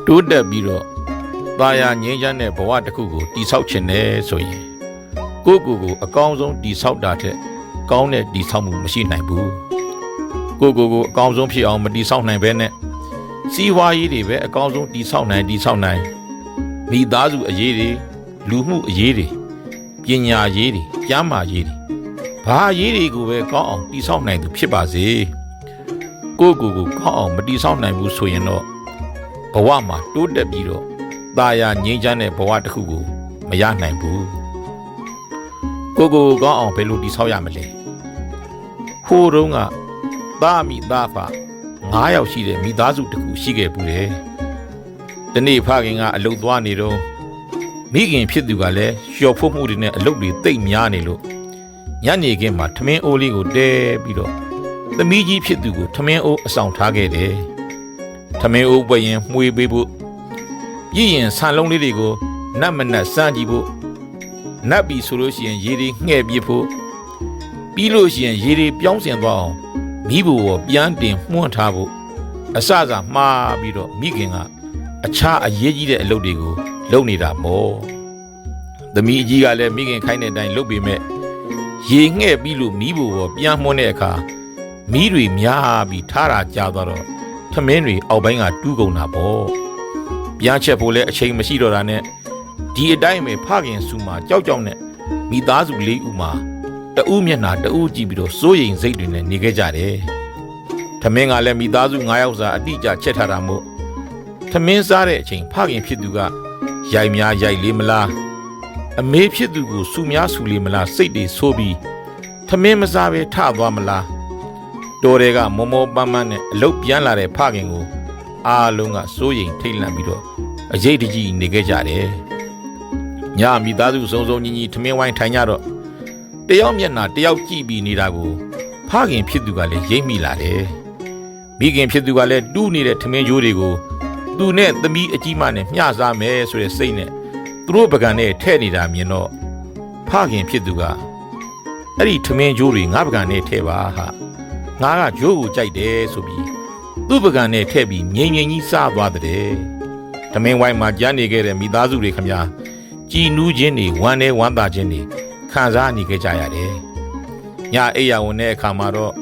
တိုးတက်ပြီးတော့သာယာငြိမ်းချမ်းတဲ့ဘဝတစ်ခုကိုတည်ဆောက်ခြင်းနဲ့ဆိုရင်ကိုယ့်ကိုယ်ကိုအကောင်းဆုံးတည်ဆောက်တာထက်ကောင်းတဲ့တည်ဆောက်မှုမရှိနိုင်ဘူးကိုယ့်ကိုယ်ကိုအကောင်းဆုံးဖြစ်အောင်မတည်ဆောက်နိုင်ဘဲနဲ့စီးပွားရေးတွေပဲအကောင်းဆုံးတည်ဆောက်နိုင်မိသားစုအရေးတွေလူမှုအရေးတွေပညာရေးတွေကျန်းမာရေးတွေဘာအရေးတွေကိုပဲကောင်းအောင်တည်ဆောက်နိုင်သူဖြစ်ပါစေကိုယ့်ကိုယ်ကိုကောင်းအောင်မတည်ဆောက်နိုင်ဘူးဆိုရင်တော့ဘဝမှာတိုးတက်ပြီးတော့သာယာငြိမ်းချမ်းတဲ့ဘဝတစ်ခုကိုမရနိုင်ဘူးကိုယ့်ကိုယ်ကောင်းအောင်ဘယ်လိုတည်ဆောက်ရမလဲဟိုတုန်းကသားမိသားဖ9ယောက်ရှိတဲ့မိသားစုတစ်ခုရှိခဲ့ဘူးတယ်ဒီနေ့ဖခင်ကအလုပ်သွားနေတော့မိခင်ဖြစ်သူကလည်းလျှော်ဖို့မှုတွေနဲ့အလုပ်တွေတိတ်များနေလို့ညနေခင်းမှာထမင်းအိုးလေးကိုတဲပြီးတော့သမီးကြီးဖြစ်သူကိုထမင်းအိုးအဆောင်ထားခဲ့တယ်ထမင်းအိုးပွက်ရင်မှွေပေးဖို့ပြည့်ရင်ဆန်လုံးလေးတွေကိုနတ်မနက်စမ်းကြည့်ဖို့နတ်ပြီဆိုလို့ရှိရင်ရေတွေငှဲ့ပြဖို့ပြီးလို့ရှိရင်ရေတွေပြောင်းစင်သွားအောင်မိဘကိုပြန်တင်မှွန်းထားဖို့အစစမှားပြီးတော့မိခင်ကအခြားအရေးကြီးတဲ့အလုပ်တွေကိုလုပ်နေတာမို့သမီးကြီးကလည်းမိခင်ခိုင်းတဲ့အတိုင်းလုပ်ပေမဲ့ရေငှဲ့ပြီးလို့မိဘကိုပြန်မှွန်းတဲ့အခါမိတွေများပြီးထားတာကြာသွားတော့ထမင်းတွေအောက်ပိုင်းကတူးကုန်တာပေါ့ပြန်ချက်ဖို့လည်းအချိန်မရှိတော့တာနဲ့ဒီအတိုင်းပဲဖခင်စုမှာကြောက်နဲ့မိသားစု၄ဦးမှာတဦးမျက်နှာတဦးကြည့်ပြီးတော့စိုးရိမ်စိတ်တွေနဲ့နေခဲ့ကြတယ်ထမင်းကလည်းမိသားစု9ယောက်စာအတိအကျချက်ထားတာမို့ထမင်းစားတဲ့အချိန်ဖခင်ဖြစ်သူကရိုက်များရိုက်လေးမလားအမေဖြစ်သူကိုစုများစုလေးမလားစိတ်တွေဆိုးပြီးထမင်းမစားပဲထသွားမလားတော်တွေကမောမောပန်းပန်းနဲ့အလုတ်ပြန်လာတဲ့ဖခင်ကိုအားလုံးကစိုးရိမ်ထိတ်လန့်ပြီးတော့အရေးတကြီးနေခဲ့ကြတယ်ညမိသားစုစုံစုံညီညီထမင်းဝိုင်းထိုင်ကြတော့တယောက်မျက်နှာတယောက်ကြည့်ပြီးနေတာကိုဖခင်ဖြစ်သူကလည်းရိပ်မိလာတယ်မိခင်ဖြစ်သူကလည်းတူးနေတဲ့ထမင်းကြိုးတွေကိုသူနဲ့သမီးအကြီးမနဲ့မျှစားမယ်ဆိုတဲ့စိတ်နဲ့သူတို့ပကံနဲ့ထဲ့နေတာမြင်တော့ဖခင်ဖြစ်သူကအဲ့ဒီထမင်းကြိုးတွေငါပကံနဲ့ထဲ့ပါဟာငါကကြိုးကိုကြိုက်တယ်ဆိုပြီးသူ့ပကံနဲ့ထဲ့ပြီးငြိမ်ငြိမ်ကြီးစားသွားတဲ့ထမင်းဝိုင်းမှာကြားနေခဲ့တဲ့မိသားစုတွေခမညာကြည်နူးခြင်းတွေဝမ်းနဲ့ဝမ်းသာခြင်းတွေခံစားနေကြရတယ်ညအိယာဝင်တဲ့အခါမှာတော့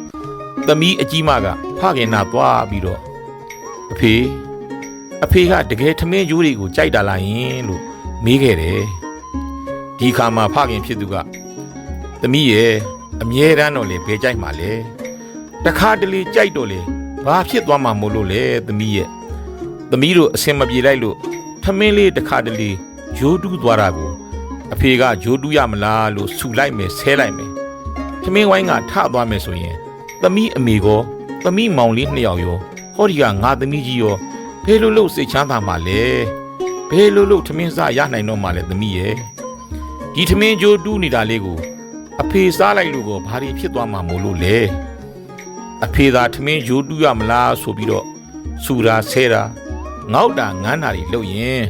သမီးအကြီးမကဖခင်နာသွားပြီးတော့အဖေကတကယ်ထမင်းကြိုးတွေကိုကြိုက်တာလားယင်လို့မေးခဲ့တယ်ဒီခါမှာဖခင်ဖြစ်သူကသမီးရဲ့အမြဲတမ်းတော့လေဘယ်ကြိုက်မှာလဲတခါတလေကြိုက်တော့လေဘာဖြစ်သွားမှာမို့လို့လဲသမီးတို့အစင်မပြေလိုက်လို့ထမင်းလေးတခါတလေဂျိုးတူးသွားတာကိုအဖေကဂျိုးတူးရမလားလို့ဆူလိုက်မယ်ဆဲလိုက်မယ်ထမင်းဝိုင်းကထသွားမယ်ဆိုရင်သမီးအမေကောသမီးမောင်လေး2ယောက်ရောဟောဒီကငါသမီးကြီးရောဘယ်လိုလုပ်စိတ်ချမ်းသာမှာလဲဘယ်လိုလုပ်ထမင်းစားရနိုင်တော့မှာလဲသမီးရဲ့ဒီထမင်းဂျိုးတူးနေတာလေးကိုအဖေစားလိုက်လို့ကိုဘာတွေဖြစ်သွားမှာမို့လို့လဲအဖေသာထမင်းဂျိုးတူးရမလားဆိုပြီးတော့ဆူတာဆဲတာငေါက်တာငန်းတာတွေလုပ်ရင်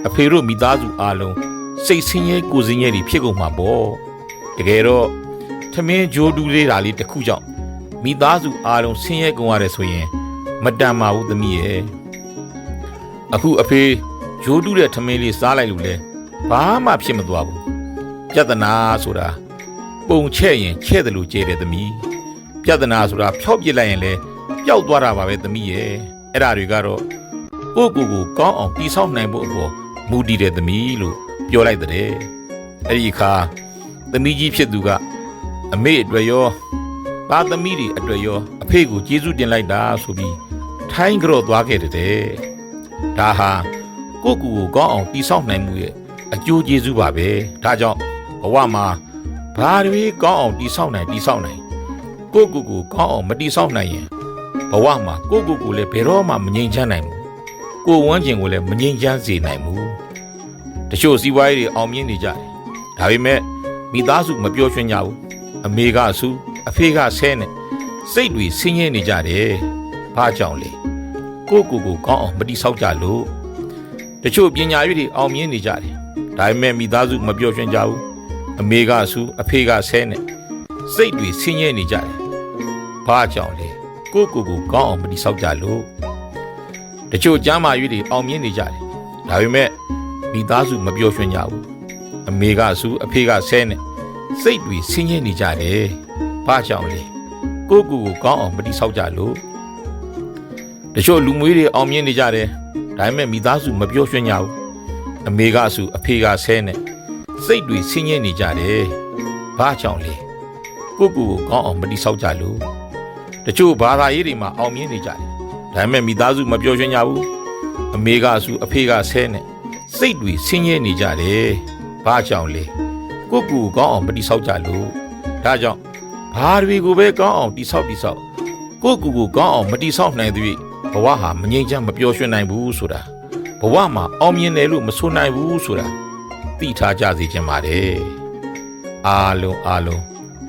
အဖေတို့မိသားစုအားလုံးစိတ်ဆင်းရဲကိုယ်ဆင်းရဲတွေဖြစ်ကုန်မှာပေါ့တကယ်တော့ထမင်းဂျိုးတူးလေးတာလေးတစ်ခုကြောင့်မိသားစုအားလုံးဆင်းရဲကုန်ရတယ်ဆိုရင်မတန်ပါဘူးသမီးရဲ့အခုအဖေဂျိုးတူးတဲ့ထမင်းလေးစားလိုက်လို့လဲဘာမှဖြစ်မသွားဘူးပြဿနာဆိုတာပုံချဲ့ရင်ချဲ့တယ်လို့ကြဲတယ်သမီးပြဿနာဆိုတာဖျောက်ပစ်လိုက်ရင်လဲပျောက်သွားတာပါပဲသမီးရဲ့အဲ့ဒါတွေကတော့ကိုယ့်ကိုယ်ကိုကောင်းအောင်တည်ဆောက်နိုင်ဖို့အပေါ်မူတည်တဲ့သမီးလို့ပြောလိုက်တဲ့အဲ့ဒီအခါသမီးကြီးဖြစ်သူကအမေအတွက်ရောသားသမီးတွေအတွက်ရောအဖေကိုကျေးဇူးတင်လိုက်တာဆိုပြီးထိုင်းကြော့သွားခဲ့တဲ့ဒါဟာကိုယ့်ကိုယ်ကိုကောင်းအောင်တည်ဆောက်နိုင်မှုရဲ့အကျိုးကျေးဇူးပါပဲဒါကြောင့်ဘဝမှာဘာတွေကောင်းအောင်တည်ဆောက်နိုင်ကိုယ့်ကိုယ်ကိုကောင်းအောင်မတည်ဆောက်နိုင်ရင်ဘဝမှာကိုယ့်ကိုယ်ကိုလည်းဘယ်တော့မှမငြိမ်ချမ်းနိုင်ဘူးကိုယ်ဝန်းကျင်ကိုလည်းမငြိမ်ချမ်းစေနိုင်ဘူးတချို့စီးပွားရေးတွေအောင်မြင်နေကြတယ်ဒါပေမဲ့မိသားစုမပျော်ရွှင်ကြဘူးအမေကဆူအဖေကဆဲနဲ့စိတ်တွေဆင်းရဲနေကြတယ်ဘာကြောင့်လဲကိုယ့်ကိုယ်ကိုကောင်းအောင်မတည်ဆောက်ကြလို့တချို့ပညာရေးတွေအောင်မြင်နေကြတယ်ဒါပေမဲ့မိသားစုမပျော်ရွှင်ကြဘူးအမေကဆူအဖေကဆဲနဲ့စိတ်တွေဆင်းရဲနေကြတယ်ဘာကြောင့်လဲကိုယ့်ကိုယ်ကိုကောင်းအောင်မတည်ဆောက်ကြလို့ တချို့ကျမ်းမာရေးတွေအောင်မြင်နေကြတယ်ဒါပေမဲ့မိသားစုမပျော်ရွှင်ကြဘူးအမေကဆူအဖေကဆဲနဲ့စိတ်တွေဆင်းရဲနေကြတယ်ဘာကြောင့်လဲကိုကိုကိုကောင်းအောင်မတိဆောက်ကြလို့တချို့လူမွေးတွေအောင်မြင်နေကြတယ်ဒါပေမဲ့မိသားစုမပျော်ရွှင်ကြဘူးအမေကဆူအဖေကဆဲနဲ့စိတ်တွေဆင်းရဲနေကြတယ်ဘာကြောင့်လဲကိုကိုကိုကောင်းအောင်မတိဆောက်ကြလို့တချို့ဘာသာရေးတွေမှာအောင်မြင်နေကြတယ်ဒါပေမဲ့မိသားစုမပျော်ရွှင်ကြဘူးအမေကဆူအဖေကဆဲနဲ့စိတ်တွေဆင်းရဲနေကြတယ်ဘာကြောင့်လဲကိုကိုကောင်းအောင်မတိဆောက်ကြလို့ဒါကြောင့်ဘာတွေကိုပဲကောင်းအောင်တိဆောက်ကိုကိုကောင်းအောင်မတိဆောက်နိုင်သည်ဘဝဟာမငြိမ်းချမ်းမပျော်ရွှင်နိုင်ဘူးဆိုတာဘဝမှာအောင်မြင်တယ်လို့မဆိုနိုင်ဘူးဆိုတာသိထားကြစေချင်ပါတယ်အားလုံး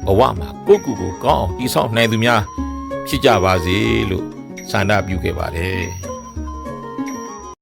ဘဝမှာကိုကိုကောင်းအောင်တိဆောက်နိုင်သူများဖြစ်ကြပါစေလို့ဆန္ဒပြုခဲ့ပါတယ်